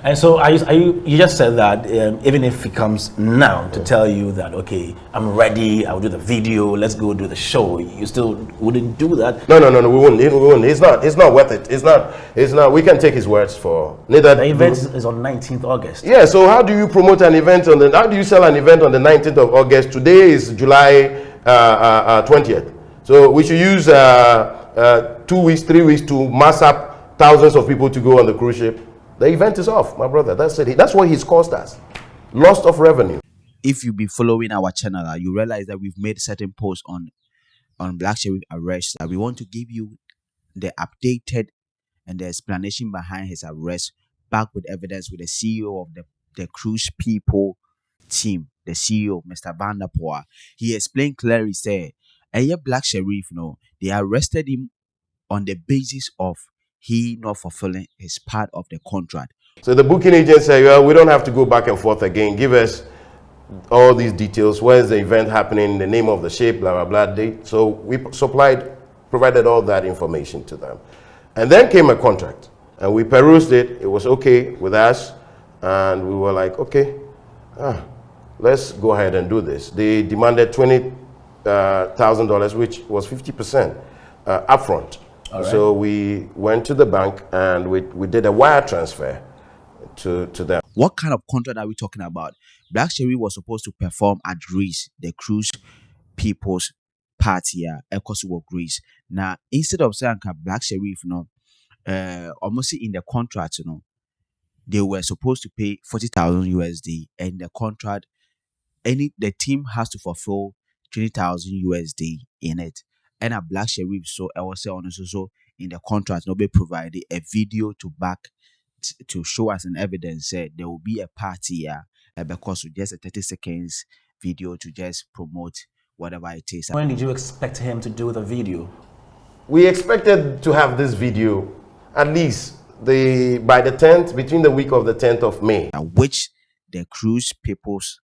And so you just said that even if he comes now to tell you that, okay, I'm ready, I'll do the video, let's go do the show, you still wouldn't do that? No, we wouldn't. It's not worth it. It's not. We can take his words for neither. The event is on 19th August. Yeah, so how do you promote an event how do you sell an event on the 19th of August? Today is July 20th. So we should use 2 weeks, 3 weeks to mass up thousands of people to go on the cruise ship. The event is off, my brother. That's it. That's what he's cost us. Loss of revenue. If you be following our channel, you realize that we've made certain posts on Black Sherrif arrest. We want to give you the updated and the explanation behind his arrest, back with evidence with the CEO of the cruise people team, the CEO, Mr. Vanderpoel. He explained clearly, said, Black Sherrif, they arrested him on the basis of he not fulfilling his part of the contract. So the booking agent said, well, we don't have to go back and forth again. Give us all these details. Where's the event happening? The name of the ship, blah, blah, blah, date. So we provided all that information to them. And then came a contract. And we perused it. It was okay with us. And we were like, okay, let's go ahead and do this. They demanded $20,000, which was 50% upfront. Right. So we went to the bank and we did a wire transfer to them. What kind of contract are we talking about? Black Sherrif was supposed to perform at Greece, the cruise people's party at Ecosuo, Greece. Now, instead of saying Black Sherrif, almost in the contract, they were supposed to pay 40,000 USD, and the contract, the team has to fulfill 20,000 USD in it. And a Black Sherrif, so I was saying also in the contract, nobody provided a video to back to show us an evidence that there will be a party here, because of just a 30 seconds video to just promote whatever it is. When did you expect him to do the video? We expected to have this video at least by the 10th, between the week of the 10th of May, which the cruise people's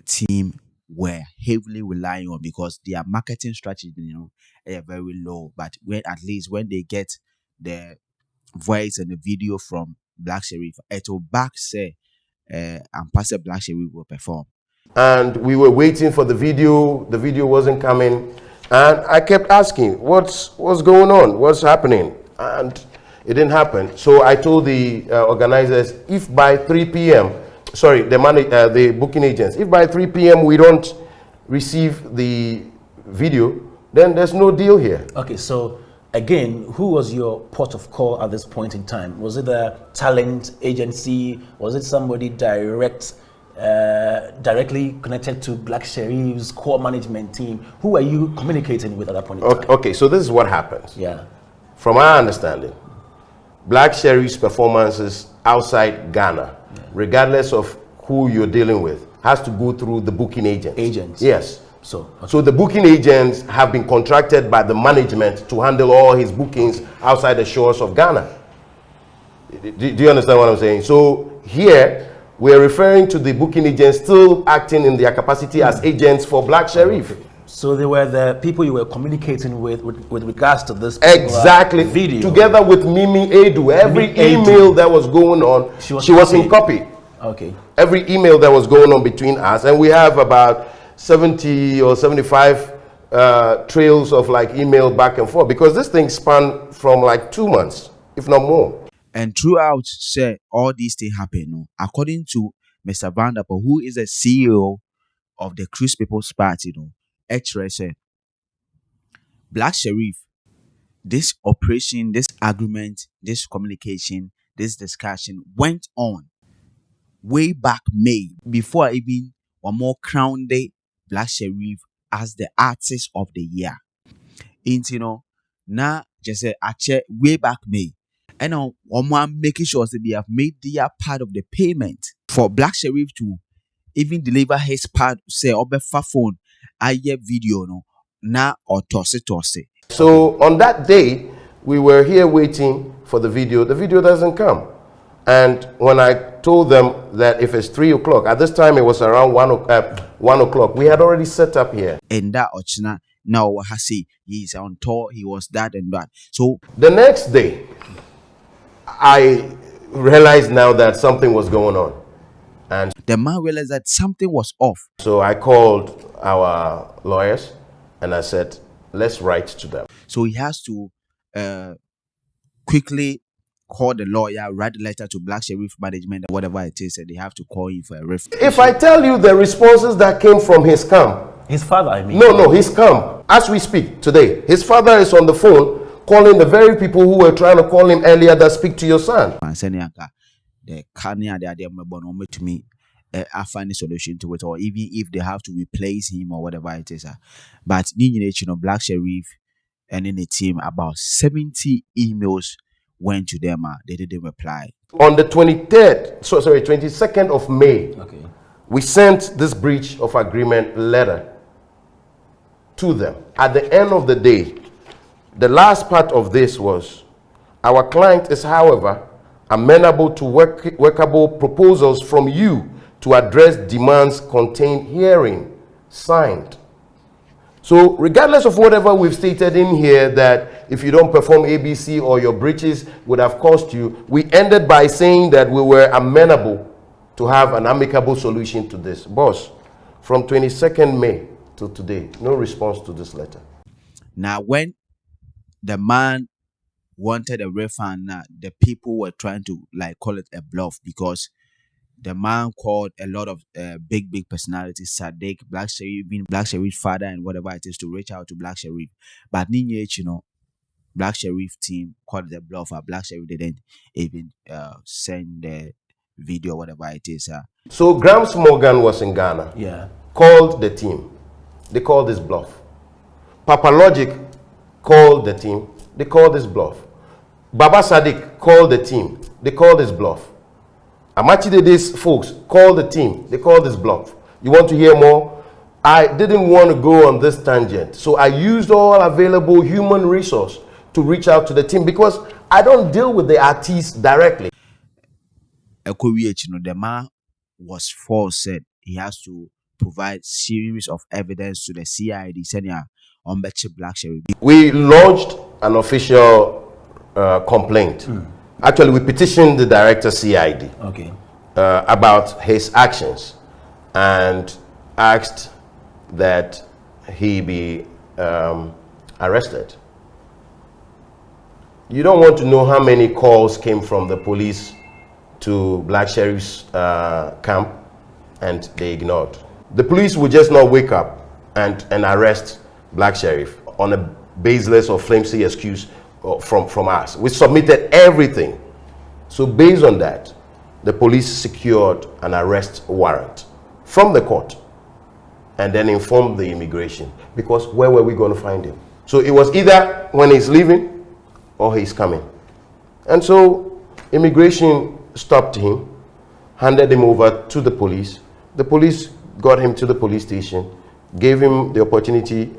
team were heavily relying on, because their marketing strategy, are very low. But when they get the voice and the video from Black Sherrif, it will back say, and Pastor Black Sherrif will perform. And we were waiting for the video. The video wasn't coming, and I kept asking, "What's going on? What's happening?" And it didn't happen. So I told the organizers, if by 3 p.m. the booking agents, if by 3 p.m. we don't receive the video, then there's no deal here. Okay, so again, who was your port of call at this point in time? Was it a talent agency? Was it somebody directly connected to Black Sherrif's core management team? Who are you communicating with at that point in time? Okay, so this is what happens. Yeah. From our understanding, Black Sherrif's performances outside Ghana, regardless of who you're dealing with, has to go through the booking agents. Yes. So the booking agents have been contracted by the management to handle all his bookings outside the shores of Ghana. Do you understand what I'm saying? So here, we're referring to the booking agents still acting in their capacity as agents for Black Sherrif. So they were the people you were communicating with regards to this exactly video, together with Mimi Edu. Every email that was going on, she was in copy. Okay. Every email that was going on between us, and we have about 70 or 75 trails of like email back and forth, because this thing spanned from like 2 months, if not more. And throughout, all these things happen. According to Mr. Vanderpoel, who is the CEO of the Cruise People's Party, Black Sherrif, this operation, this agreement, this communication, this discussion went on way back May, before even one more crowned Black Sherrif as the artist of the year. Now just say way back May, and now one more making sure that they have made their part of the payment for Black Sherrif to even deliver his part, say obefa phone video na or toss. So on that day, we were here waiting for the video. The video doesn't come. And when I told them that if it's 3 o'clock, at this time it was around 1 o'clock, we had already set up here. And that ochina now he is on tour, he was that and that. So the next day, realized now that something was going on. And The man realized that something was off. so I called our lawyers and I said, let's write to them. So he has to quickly call the lawyer, write a letter to Black Sherrif management, whatever it is, and they have to call him for a reference. If I tell you the responses that came from his camp, His father, I mean. no, his camp, as we speak today, his father is on the phone calling the very people who were trying to call him earlier that speak to your son. And sending the Kenya, the idea to me, I find a solution to it, or even if they have to replace him or whatever it is. But Black Sherrif and in the team, about 70 emails went to them. They didn't reply. On the 22nd of May, Okay. we sent this breach of agreement letter to them. At the end of the day, the last part of this was, our client is, however, amenable to workable proposals from you to address demands contained herein, signed. So regardless of whatever we've stated in here, that if you don't perform ABC or your breaches would have cost you, we ended by saying that we were amenable to have an amicable solution to this. Boss, from 22nd May to today, no response to this letter. Now, when the man wanted a refund, the people were trying to call it a bluff, because the man called a lot of big personalities, Sadiq, Black Sherrif, even Black Sherrif's father and whatever it is, to reach out to Black Sherrif. But Black Sherrif team called the bluff. Black Sherrif didn't even send the video, whatever it is. So Grams Morgan was in Ghana. Yeah. Called the team. They called this bluff. Papa Logic called the team. They called this bluff. Baba Sadiq called the team. They called this bluff. Amachidede's folks called the team. They called this bluff. You want to hear more? I didn't want to go on this tangent. So I used all available human resource to reach out to the team, because I don't deal with the artists directly. The man was forced, said he has to provide series of evidence to the CID, sending on Black Sherrif. We launched an official complaint. Actually, we petitioned the director CID about his actions and asked that he be arrested. You don't want to know how many calls came from the police to Black Sherrif's camp, and they ignored. The police would just not wake up and arrest Black Sherrif on a baseless or flimsy excuse from us. We submitted everything. So based on that, the police secured an arrest warrant from the court and then informed the immigration, because where were we going to find him? So it was either when he's leaving or he's coming. And so immigration stopped him, handed him over to the police. The police got him to the police station, gave him the opportunity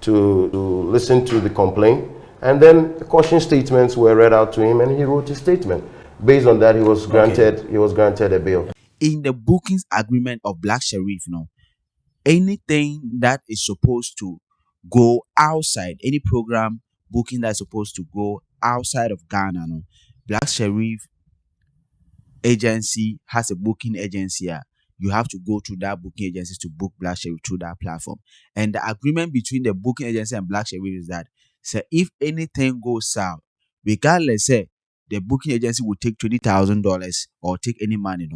to listen to the complaint, and then the caution statements were read out to him, and he wrote his statement. Based on that, he was granted a bail. In the bookings agreement of Black Sherrif, anything that is supposed to go outside, any program booking that's supposed to go outside of Ghana, Black Sherrif agency has a booking agency. You have to go to that booking agency to book Black Sherrif through that platform. And the agreement between the booking agency and Black Sherrif is that, if anything goes south, regardless, the booking agency will take $20,000 or take any money.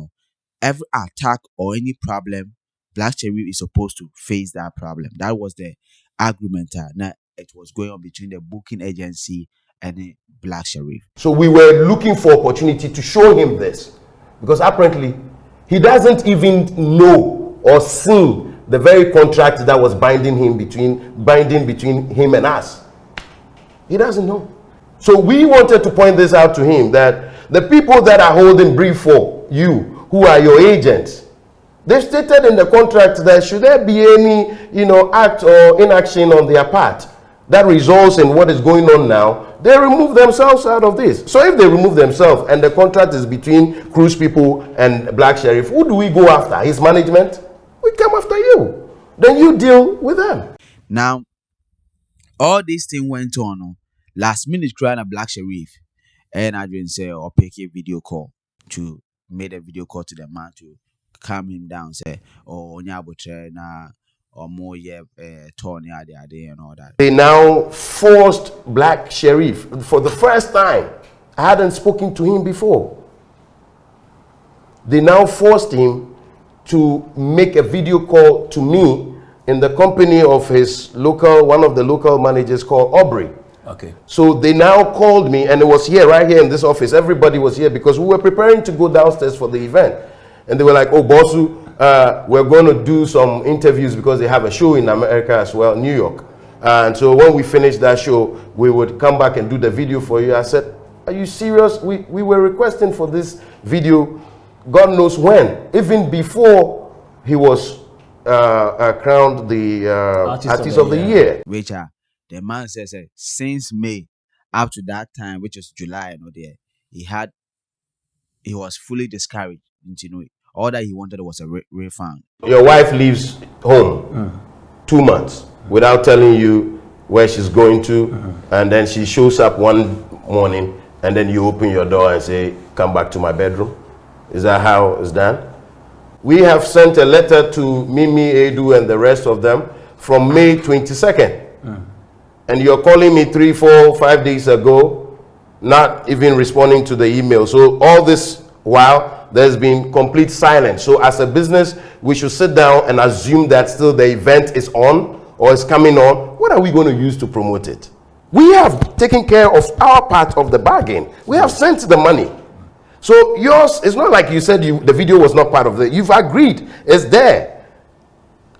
Every attack or any problem, Black Sherrif is supposed to face that problem. That was the agreement. Now it was going on between the booking agency and the Black Sherrif. So we were looking for opportunity to show him this, because apparently he doesn't even know or see the very contract that was binding between him and us. He doesn't know. So we wanted to point this out to him, that the people that are holding brief for you, who are your agents, they've stated in the contract that should there be any act or inaction on their part that results in what is going on now, they remove themselves out of this. So if they remove themselves and the contract is between cruise people and Black Sherrif, who do we go after? His management? We come after you. Then you deal with them. Now, all this thing went on. Last minute, crying a Black Sherrif and I didn't say or pick a video call to made a video call to the man to calm him down. Say, oh, nyabutre na or more yeah, Tony ade and all that. They now forced Black Sherrif for the first time. I hadn't spoken to him before. They now forced him to make a video call to me in the company of his local, one of the local managers called Aubrey. Okay. So they now called me, and it was here, right here in this office. Everybody was here because we were preparing to go downstairs for the event. And they were like, oh, Bossu, we're going to do some interviews because they have a show in America as well, New York. And so when we finished that show, we would come back and do the video for you. I said, are you serious? We were requesting for this video, God knows when, even before he was crowned the Artist of the Year. Which the man says since May up to that time, which is July, he was fully discouraged. All that he wanted was a refund. Your wife leaves home 2 months without telling you where she's going to, and then she shows up one morning, and then you open your door and say, come back to my bedroom. Is that how it's done? We have sent a letter to Mimi, Edu, and the rest of them from May 22nd. And you're calling me 3, 4, 5 days ago, not even responding to the email. So all this while, there's been complete silence. So as a business, we should sit down and assume that still the event is on or is coming on. What are we going to use to promote it? We have taken care of our part of the bargain. We have sent the money. So yours, it's not like you said the video was not part of it. You've agreed. It's there.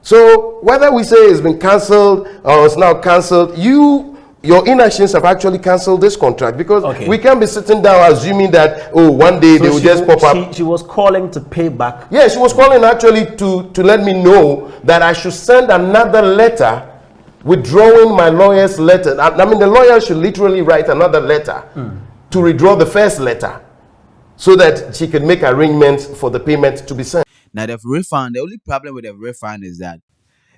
So whether we say it's been cancelled or it's now cancelled, your inactions have actually cancelled this contract, because we can't be sitting down assuming that, oh, one day they will just pop up. She was calling to pay back. Yeah, she was calling actually to let me know that I should send another letter withdrawing my lawyer's letter. I mean, the lawyer should literally write another letter to withdraw the first letter so that she could make arrangements for the payment to be sent. Now, the refund, the only problem with the refund is that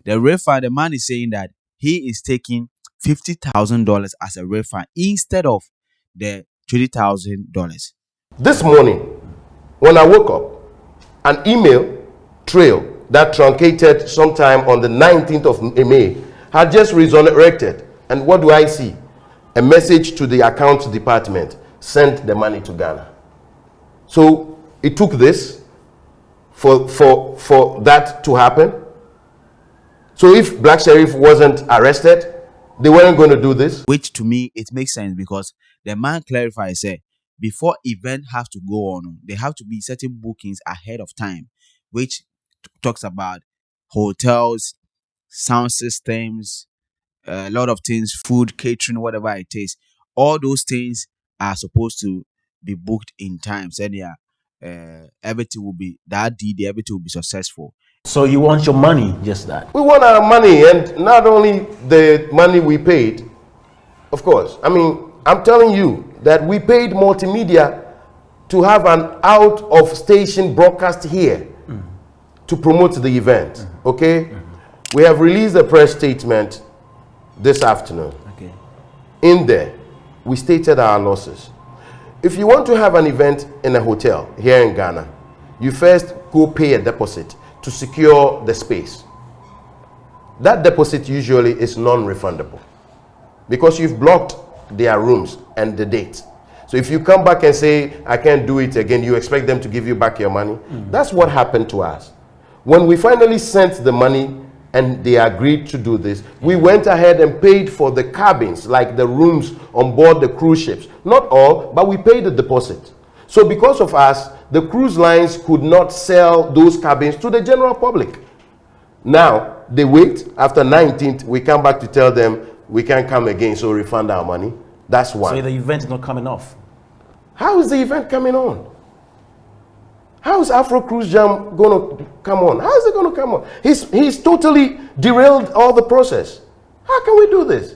the man is saying that he is taking $50,000 as a refund instead of the $20,000. This morning, when I woke up, an email trail that truncated sometime on the 19th of May had just resurrected. And what do I see? A message to the account department, send the money to Ghana. So it took this for that to happen. So if Black Sherrif wasn't arrested, they weren't going to do this. Which to me, it makes sense, because the man clarified, say, before event have to go on, there have to be certain bookings ahead of time, which talks about hotels, sound systems, a lot of things, food, catering, whatever it is. All those things are supposed to be booked in time. So everything will be everything will be successful. So you want your money, just that? We want our money, and not only the money we paid, of course. I mean, I'm telling you that we paid multimedia to have an out-of-station broadcast here to promote the event, okay? We have released a press statement this afternoon. Okay. In there, we stated our losses. If you want to have an event in a hotel here in Ghana, you first go pay a deposit to secure the space. That deposit usually is non-refundable because you've blocked their rooms and the date. So if you come back and say, I can't do it again, you expect them to give you back your money. That's what happened to us. When we finally sent the money and they agreed to do this, we went ahead and paid for the cabins, like the rooms on board the cruise ships. Not all, but we paid the deposit. So because of us, the cruise lines could not sell those cabins to the general public. Now, they wait. After 19th, we come back to tell them we can't come again, so refund our money. That's one. So the event is not coming off? How is the event coming on? How is Afro Cruise Jam going to come on? How is it going to come on? He's totally derailed all the process. How can we do this?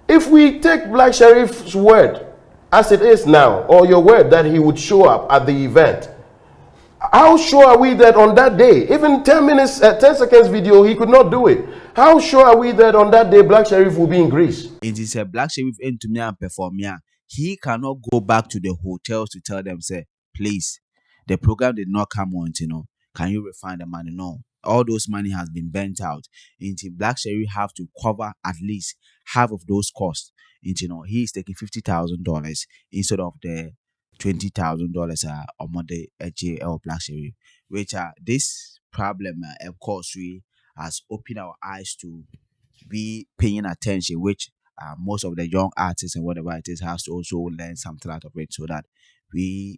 If we take Black Sherrif's word as it is now, or your word that he would show up at the event, how sure are we that on that day, even 10 seconds video, he could not do it? How sure are we that on that day Black Sherrif will be in Greece? It is a Black Sherrif into me and perform. he cannot go back to the hotels to tell them, say, please, the program did not come on, can you refund the money? No. All those money has been burnt out. Into Black Sherry have to cover at least half of those costs. Into he is taking $50,000 instead of the $20,000 on the JL Black Sherry, which this problem of course we has opened our eyes to be paying attention, which most of the young artists and whatever it is has to also learn something out of it, so that we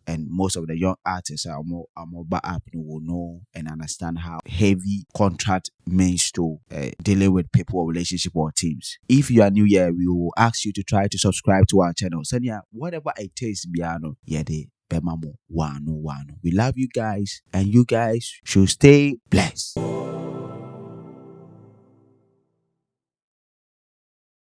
and most of the young artists are more back up will know and understand how heavy contract means to dealing with people or relationship or teams. If you are new here, we will ask you to try to subscribe to our channel. So yeah, whatever it is, Biano, yeah, the Bemamo, wano. We love you guys, and you guys should stay blessed.